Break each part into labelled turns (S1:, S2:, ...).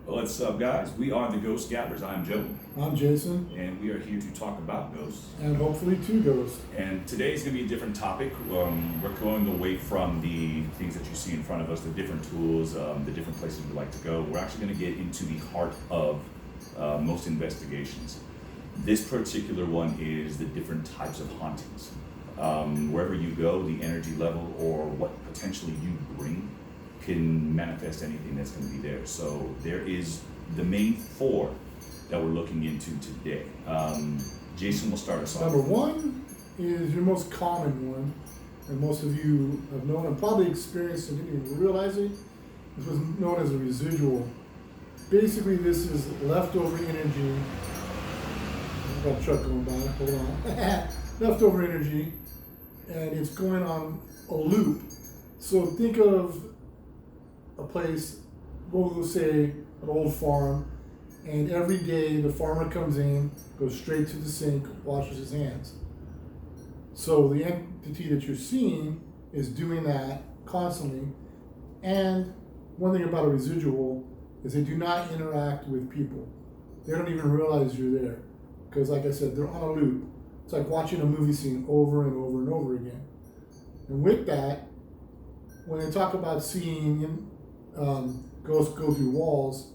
S1: What's up, guys? We are the Ghost Gabbers. I'm Joe,
S2: I'm Jason,
S1: and we are here to talk about ghosts.
S2: and hopefully two ghosts.
S1: And today's going to be a different topic. We're going away from the things that you see in front of us, the different tools, the different places we like to go. We're actually going to get into the heart of most investigations. This particular one is the different types of hauntings. Wherever you go, the energy level or what potentially you bring can manifest anything that's going to be there. So there is the main four that we're looking into today. Jason will start us off.
S2: Number one is your most common one, and most of you have known and probably experienced and didn't even realize it. This was known as a residual. Basically, this is leftover energy. I've got a truck going by, hold on. Leftover energy, and it's going on a loop. So think of a place, we'll say an old farm, and every day the farmer comes in, goes straight to the sink, washes his hands. So the entity that you're seeing is doing that constantly. And one thing about a residual is they do not interact with people. They don't even realize you're there. Because like I said, they're on a loop. It's like watching a movie scene over and over and over again. And with that, when they talk about seeing ghosts go through walls,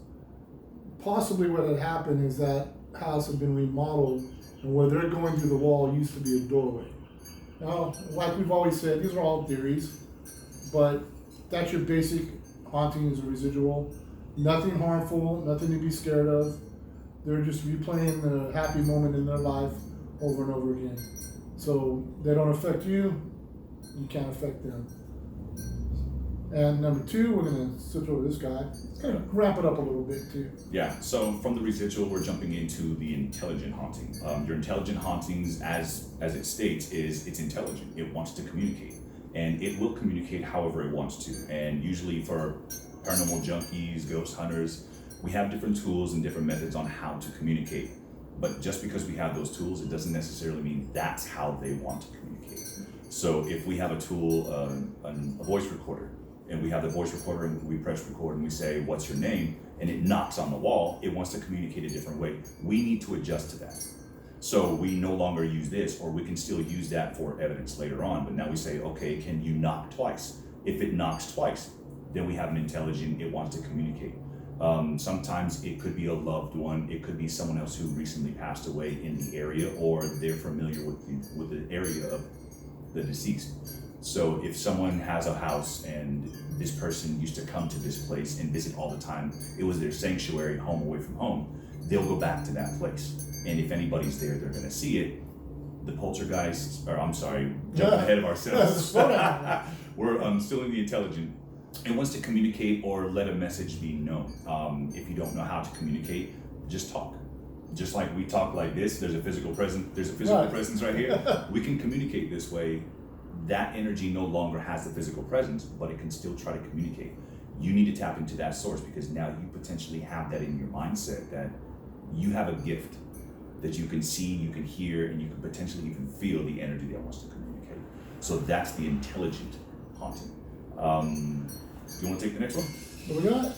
S2: possibly what had happened is that house had been remodeled, and where they're going through the wall used to be a doorway. Now, like we've always said, these are all theories, but that's your basic haunting is a residual. Nothing harmful, nothing to be scared of. They're just replaying the happy moment in their life over and over again. So they don't affect you, you can't affect them. And number two, we're going to switch over to this guy. It's going to ramp it up a little bit too.
S1: Yeah, so from the residual, we're jumping into the intelligent haunting. Your intelligent hauntings, as it states, is it's intelligent. It wants to communicate, and it will communicate however it wants to. And usually for paranormal junkies, ghost hunters, we have different tools and different methods on how to communicate. But just because we have those tools, it doesn't necessarily mean that's how they want to communicate. So if we have a tool, a voice recorder, and we have the voice recorder and we press record and we say, what's your name? And it knocks on the wall, it wants to communicate a different way. We need to adjust to that. So we no longer use this, or we can still use that for evidence later on. But now we say, okay, can you knock twice? If it knocks twice, then we have an intelligent, it wants to communicate. Sometimes it could be a loved one, it could be someone else who recently passed away in the area, or they're familiar with the area of the deceased. So if someone has a house and this person used to come to this place and visit all the time, it was their sanctuary, home away from home, they'll go back to that place. And if anybody's there, they're gonna see it. The poltergeists, or I'm sorry, jumping ahead of ourselves. We're still in the intelligent. It wants to communicate or let a message be known. If you don't know how to communicate, just talk. Just like we talk like this, there's a physical presence right here. We can communicate this way. That energy no longer has the physical presence, but it can still try to communicate. You need to tap into that source, because now you potentially have that in your mindset that you have a gift that you can see, you can hear, and you can potentially even feel the energy that wants to communicate. So that's the intelligent haunting. You want to take the next one?
S2: What we got?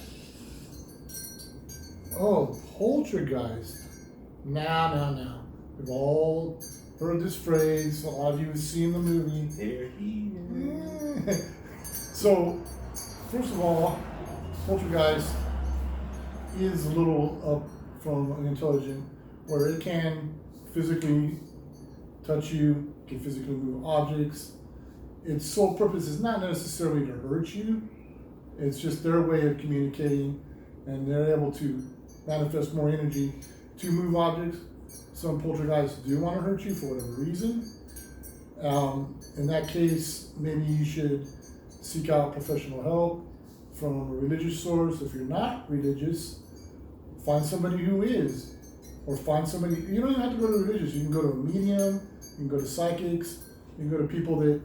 S2: Oh, poltergeist. Now. We've all heard this phrase. A lot of you have seen the movie.
S1: They're here.
S2: So, first of all, poltergeist is a little up from an intelligent, where it can physically touch you, can physically move objects. Its sole purpose is not necessarily to hurt you. It's just their way of communicating, and they're able to manifest more energy to move objects. Some poltergeists do want to hurt you for whatever reason. In that case, maybe you should seek out professional help from a religious source. If you're not religious, find somebody who is, or find somebody. You don't even have to go to religious. You can go to a medium. You can go to psychics. You can go to people that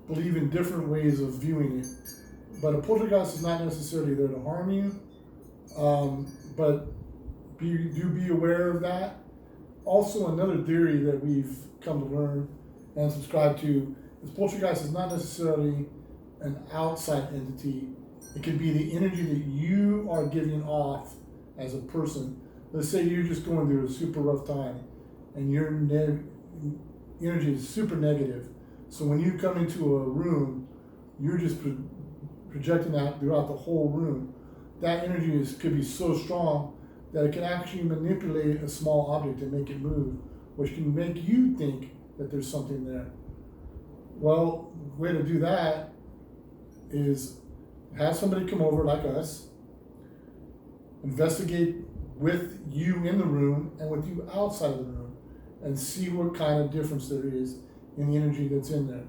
S2: believe in different ways of viewing it. But a poltergeist is not necessarily there to harm you. But do be aware of that. Also, another theory that we've come to learn and subscribe to is poltergeist is not necessarily an outside entity. It could be the energy that you are giving off as a person. Let's say you're just going through a super rough time and your energy is super negative. So when you come into a room, you're just projecting that throughout the whole room. That energy could be so strong that it can actually manipulate a small object and make it move, which can make you think that there's something there. Well, the way to do that is have somebody come over like us, investigate with you in the room and with you outside of the room, and see what kind of difference there is in the energy that's in there.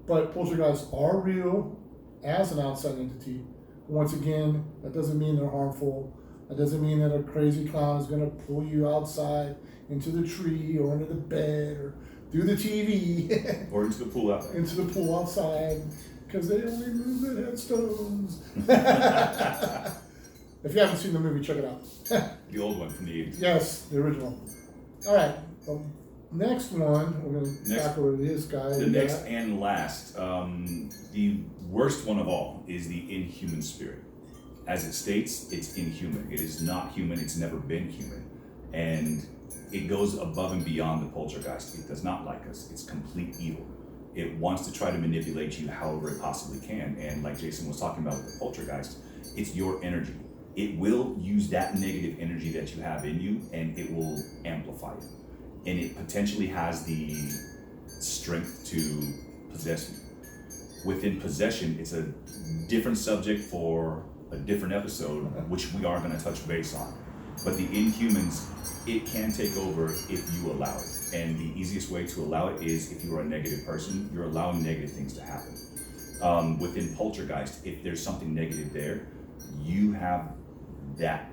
S2: But poltergeists are real as an outside entity. Once again, that doesn't mean they're harmful. That doesn't mean that a crazy clown is going to pull you outside into the tree or into the bed or through the TV.
S1: Or into the pool outside.
S2: Into the pool outside, because they only move the headstones. If you haven't seen the movie, check it out.
S1: The old one from the 80s.
S2: Yes, the original. All right. Next one, we're going to tackle this guy.
S1: The next and last, the worst one of all is the inhuman spirit. As it states, it's inhuman. It is not human. It's never been human. And it goes above and beyond the poltergeist. It does not like us. It's complete evil. It wants to try to manipulate you however it possibly can. And like Jason was talking about with the poltergeist, it's your energy. It will use that negative energy that you have in you and it will amplify it. And it potentially has the strength to possess you. Within possession, it's a different subject for a different episode, which we are going to touch base on. But the inhumans, it can take over if you allow it. And the easiest way to allow it is if you are a negative person, you're allowing negative things to happen. Within poltergeist, if there's something negative there, you have that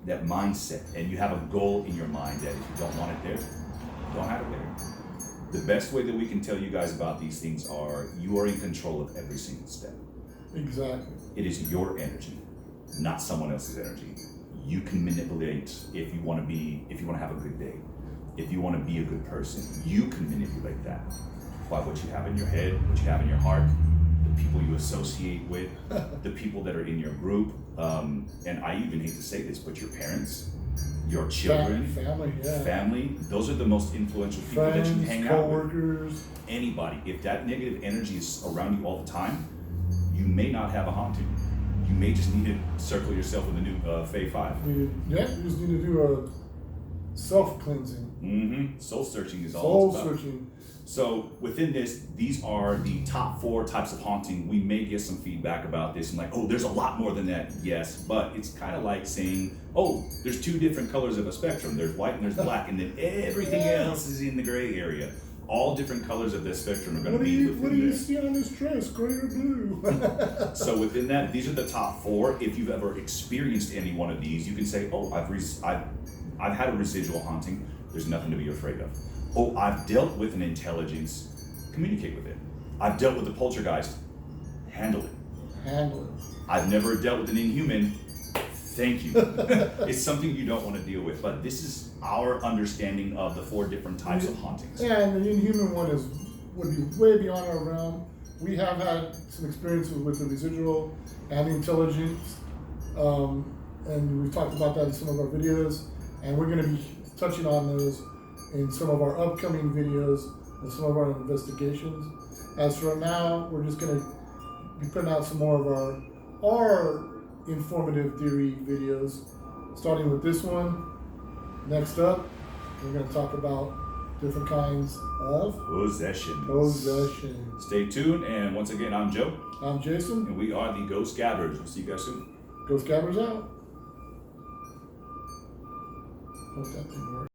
S1: mindset and you have a goal in your mind that if you don't want it there, don't have it there. The best way that we can tell you guys about these things are you are in control of every single step.
S2: Exactly.
S1: It is your energy, not someone else's energy. You can manipulate if you want to have a good day, if you want to be a good person, you can manipulate that by what you have in your head, what you have in your heart, the people you associate with, the people that are in your group, and I even hate to say this, but your parents, your children, family, those are the most influential people
S2: friends,
S1: that you hang out with.
S2: Co-workers.
S1: Anybody. If that negative energy is around you all the time, you may not have a haunting. You may just need to circle yourself with a new Fae 5.
S2: You just need to do a self-cleansing.
S1: Soul searching is all it's about.
S2: Soul searching.
S1: So within this, these are the top 4 types of haunting. We may get some feedback about this and like, oh, there's a lot more than that. Yes, but it's kind of like saying, oh, there's 2 different colors of a spectrum. There's white and there's black, and then everything else is in the gray area. All different colors of the spectrum are going to be within
S2: What do you
S1: there.
S2: see on this dress, gray or blue?
S1: So within that, these are the top 4. If you've ever experienced any one of these, you can say, oh, I've had a residual haunting. There's nothing to be afraid of. Oh, I've dealt with an intelligence. Communicate with it. I've dealt with a poltergeist. Handle it.
S2: Handle it.
S1: I've never dealt with an inhuman. Thank you. It's something you don't want to deal with, but this is our understanding of the 4 different types of hauntings.
S2: And the inhuman one would be way beyond our realm. We have had some experiences with the residual and the intelligence, and we've talked about that in some of our videos, and we're going to be touching on those in some of our upcoming videos and some of our investigations. As for now, we're just going to be putting out some more of our informative theory videos, starting with this one. Next up, we're going to talk about different kinds of
S1: possession. Stay tuned, and once again, I'm Joe.
S2: I'm Jason.
S1: And we are the Ghost Gabbers. We'll see you guys soon.
S2: Ghost Gabbers out. Hope that thing works.